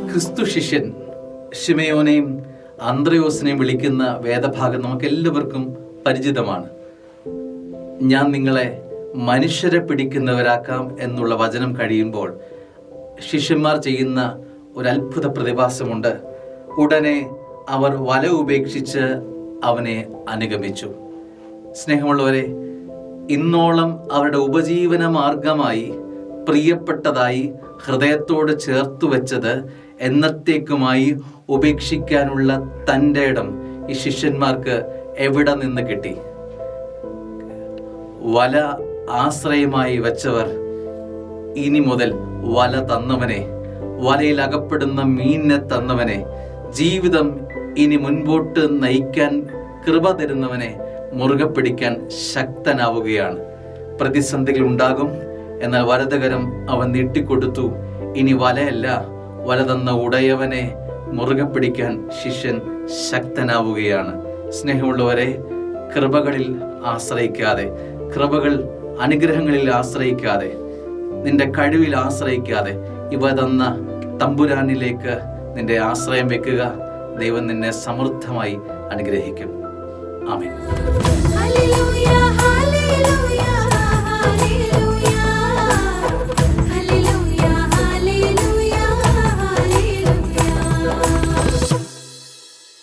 ക്രിസ്തു ശിഷ്യൻ ശിമയോനെയും അന്ത്രയോസിനെയും വിളിക്കുന്ന വേദഭാഗം നമുക്ക് എല്ലാവർക്കും പരിചിതമാണ്. ഞാൻ നിങ്ങളെ മനുഷ്യരെ പിടിക്കുന്നവരാക്കാം എന്നുള്ള വചനം കഴിയുമ്പോൾ ശിഷ്യന്മാർ ചെയ്യുന്ന ഒരു അത്ഭുത പ്രതിഭാസമുണ്ട്. ഉടനെ അവർ വല ഉപേക്ഷിച്ച് അവനെ അനുഗമിച്ചു. സ്നേഹമുള്ളവരെ, ഇന്നോളം അവരുടെ ഉപജീവന മാർഗമായി പ്രിയപ്പെട്ടതായി ഹൃദയത്തോട് ചേർത്തു വെച്ചത് എന്നത്തേക്കുമായി ഉപേക്ഷിക്കാനുള്ള തൻ്റെ ഇടം ഈ ശിഷ്യന്മാർക്ക് എവിടെ നിന്ന് കിട്ടി? വല ആശ്രയമായി വെച്ചവർ ഇനി മുതൽ വല തന്നവനെ, വലയിൽ അകപ്പെടുന്ന മീനിനെ തന്നവനെ, ജീവിതം ഇനി മുൻപോട്ട് നയിക്കാൻ കൃപ തരുന്നവനെ മുറുകെ പിടിക്കാൻ ശക്തനാവുകയാണ്. പ്രതിസന്ധികൾ ഉണ്ടാകും, എന്നാൽ വലതുകരം അവൻ നീട്ടിക്കൊടുത്തു. ഇനി വലയല്ല, വല തന്ന ഉടയവനെ മുറുകെ പിടിക്കാൻ ശിഷ്യൻ ശക്തനാവുകയാണ്. സ്നേഹമുള്ളവരെ, കൃപകളിൽ ആശ്രയിക്കാതെ, അനുഗ്രഹങ്ങളിൽ ആശ്രയിക്കാതെ, നിന്റെ കഴിവിൽ ആശ്രയിക്കാതെ, ഇവ തന്ന തമ്പുരാനിലേക്ക് നിന്റെ ആശ്രയം വെക്കുക. ദൈവം നിന്നെ സമൃദ്ധമായി അനുഗ്രഹിക്കും.